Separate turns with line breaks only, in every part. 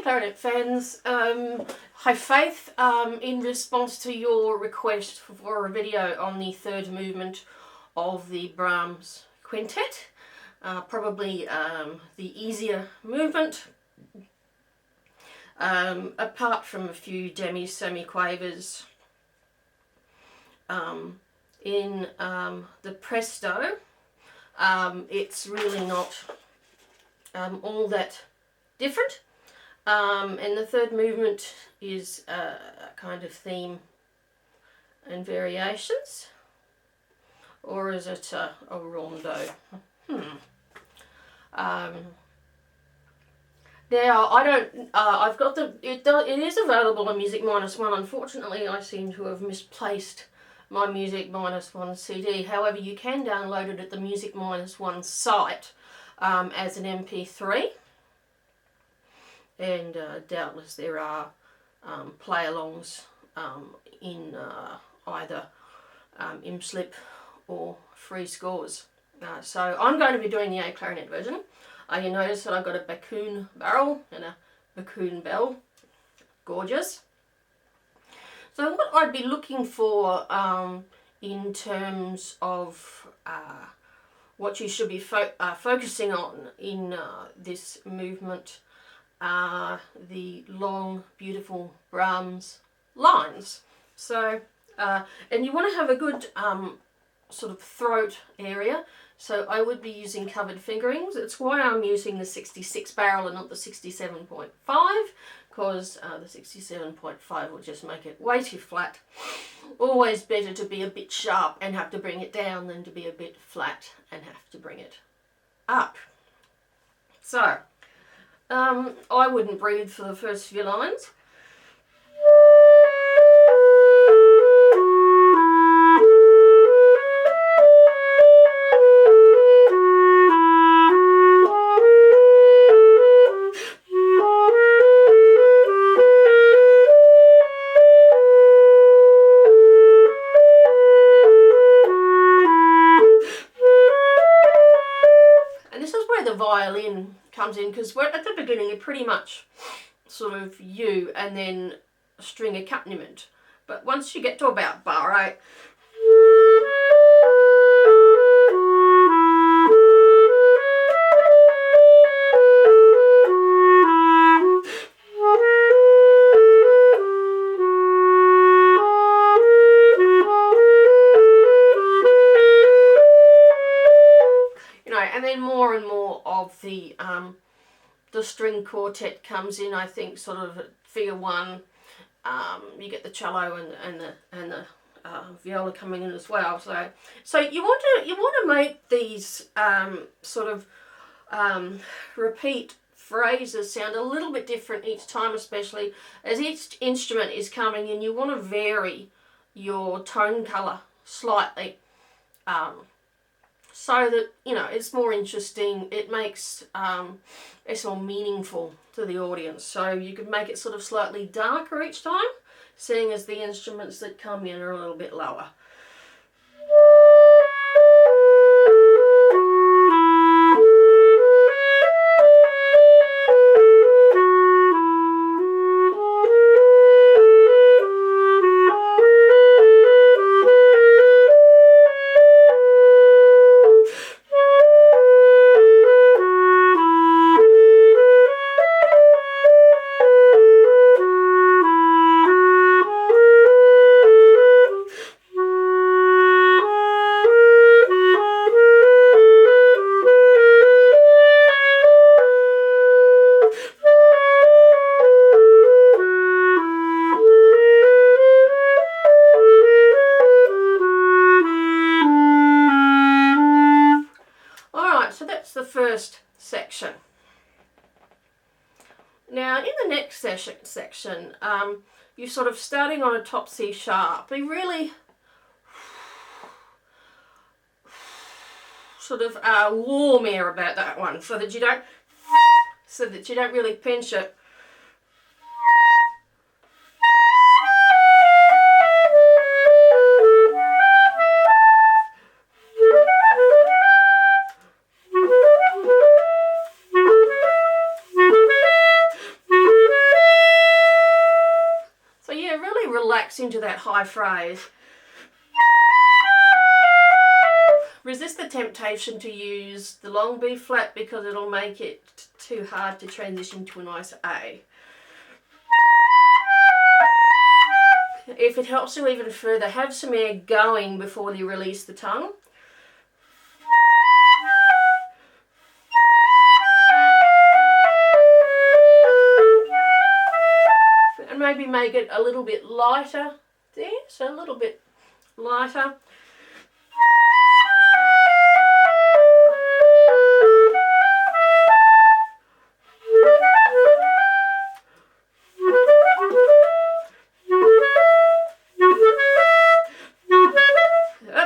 Hey Clarinet fans, hi Faith, in response to your request for a video on the third movement of the Brahms Quintet, probably the easier movement, apart from a few semi-quavers. In the Presto, it's really not all that different. And the third movement is a kind of theme and variations, or is it a rondo? Now I don't. I've got the. It is available on Music Minus One. Unfortunately, I seem to have misplaced my Music Minus One CD. However, you can download it at the Music Minus One site as an MP3. And doubtless there are play-alongs in either IMSLIP or free scores. So I'm going to be doing the A clarinet version. You notice that I've got a Bakun barrel and a Bakun bell. Gorgeous. So what I'd be looking for in terms of what you should be focusing on in this movement are the long, beautiful Brahms lines. So, and you want to have a good sort of throat area. So I would be using covered fingerings. It's why I'm using the 66 barrel and not the 67.5, because the 67.5 will just make it way too flat. Always better to be a bit sharp and have to bring it down than to be a bit flat and have to bring it up. So, I wouldn't breathe for the first few lines. And this is where the violin comes in, because we're at the beginning you're pretty much sort of you and then a string accompaniment, but once you get to about bar 8, you know, and then more and more of the string quartet comes in. I think sort of at figure 1, you get the cello and the viola coming in as well. So you want to make these sort of repeat phrases sound a little bit different each time, especially as each instrument is coming in. You want to vary your tone color slightly. So that, you know, it's more interesting, it makes it's more meaningful to the audience. So you could make it sort of slightly darker each time, seeing as the instruments that come in are a little bit lower. The first section. Now in the next section, you're sort of starting on a top C sharp. Be really sort of warm air about that one, so that you don't really pinch it. relax into that high phrase. Resist the temptation to use the long B flat because it'll make it too hard to transition to a nice A. If it helps you even further, have some air going before you release the tongue. And maybe make it a little bit lighter there, so a little bit lighter.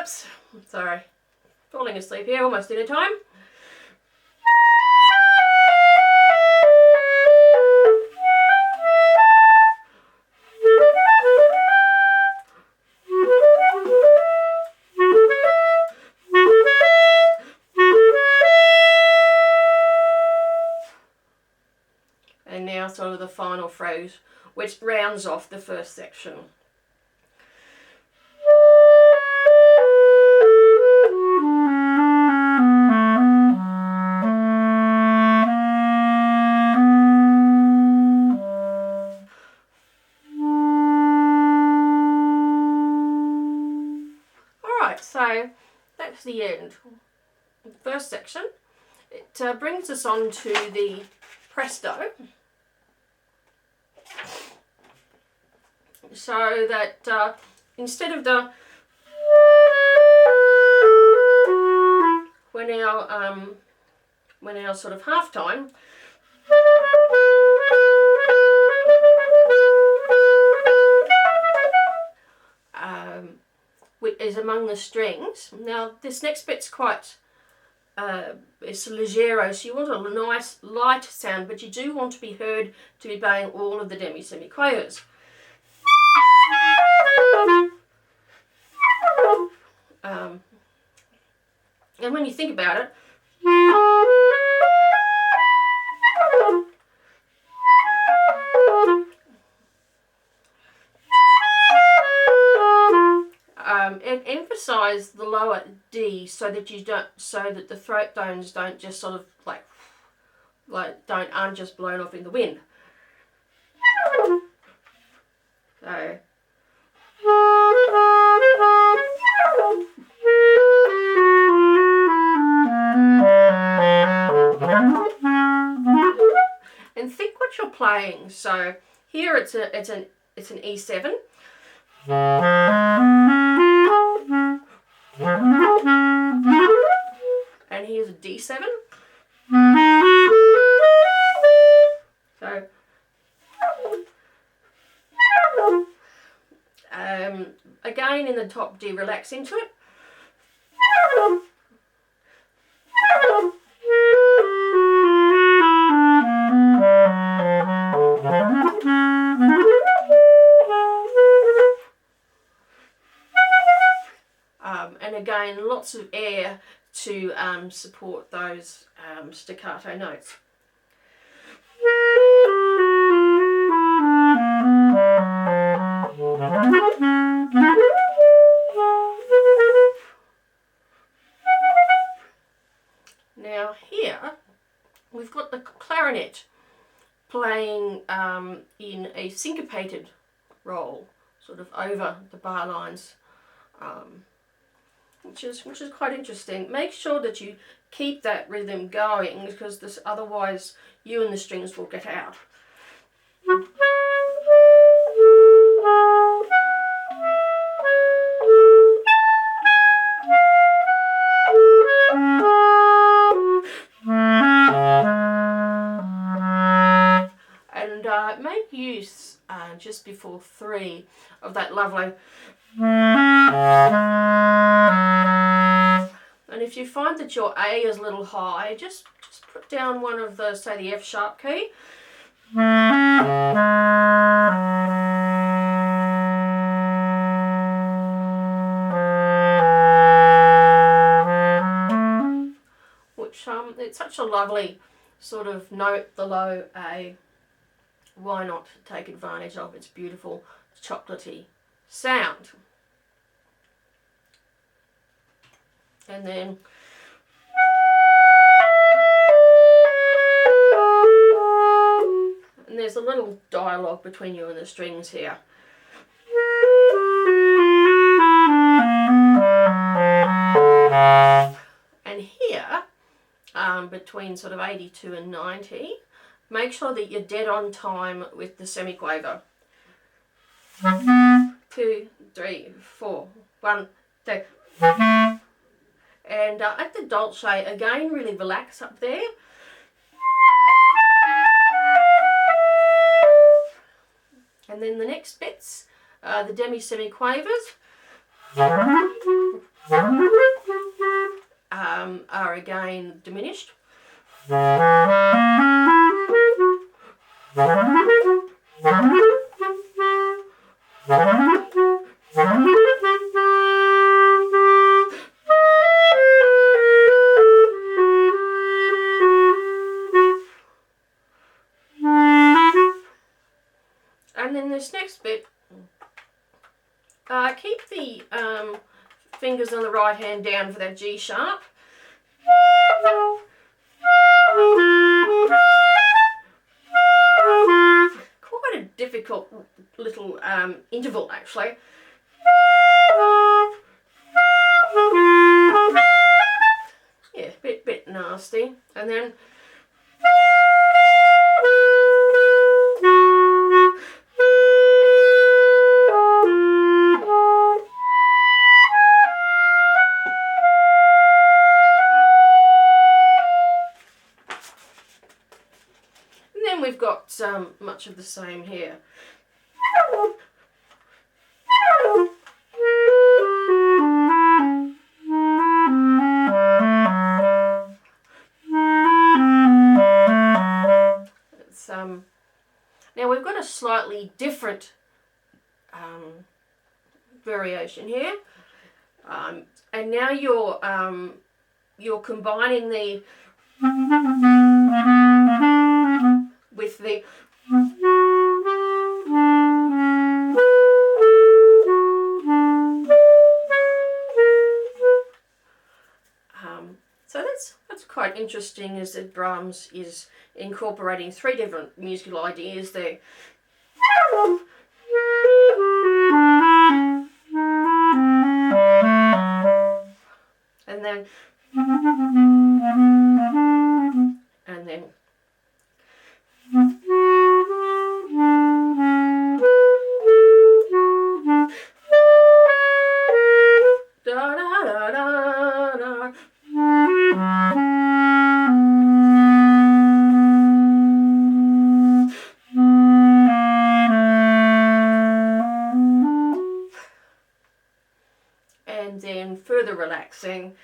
Oops, sorry, falling asleep here, almost dinner time. And now sort of the final phrase, which rounds off the first section. Alright, so that's the end. First section. It brings us on to the presto. So that instead of the when our sort of half time, is among the strings. Now this next bit's quite it's leggero, so you want a nice light sound, but you do want to be heard to be playing all of the demi-semiquavers. And when you think about it, emphasize the lower D so that the throat tones don't just sort of aren't just blown off in the wind. So and think what you're playing. So here it's an E7. And here's a D7. So again in the top D, relax into it. And again, lots of air to support those staccato notes. Now here we've got the clarinet playing in a syncopated roll, sort of over the bar lines. Which is quite interesting. Make sure that you keep that rhythm going, because otherwise you and the strings will get out. And make use just before 3 of that lovely. And if you find that your A is a little high, just put down one of the, say, the F sharp key. Which it's such a lovely sort of note, the low A. Why not take advantage of its beautiful chocolatey sound. And then there's a little dialogue between you and the strings here. And here, between sort of 82 and 90, make sure that you're dead on time with the semiquaver. 2, 3, 4, 1, 2. And at the dolce, again, really relax up there. And then the next bits, the demi-semiquavers, are again diminished. And then this next bit, keep the fingers on the right hand down for that G sharp. Quite a difficult little interval actually. Yeah, bit nasty. And then we've got much of the same here. It's, now we've got a slightly different variation here, and now you're combining the with the so that's quite interesting, is that Brahms is incorporating 3 different musical ideas there. And then da da da da da. And then further relaxing.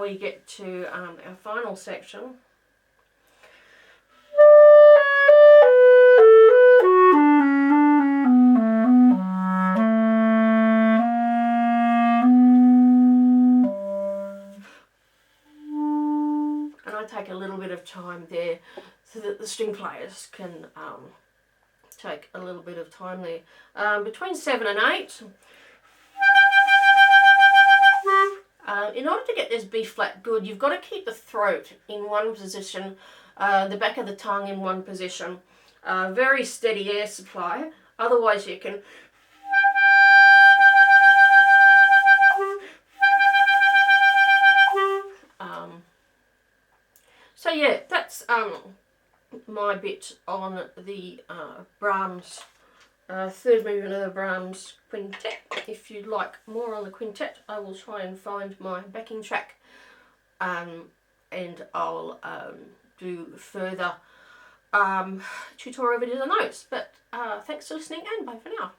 We get to our final section. And I take a little bit of time there so that the string players can take a little bit of time there. Between 7 and 8. In order to get this B flat good, you've got to keep the throat in one position, the back of the tongue in one position, very steady air supply, otherwise you can so yeah, that's my bit on the Brahms third movement of the Brahms Quintet. If you'd like more on the quintet, I will try and find my backing track, and I'll do further tutorial videos on those. But thanks for listening, and bye for now.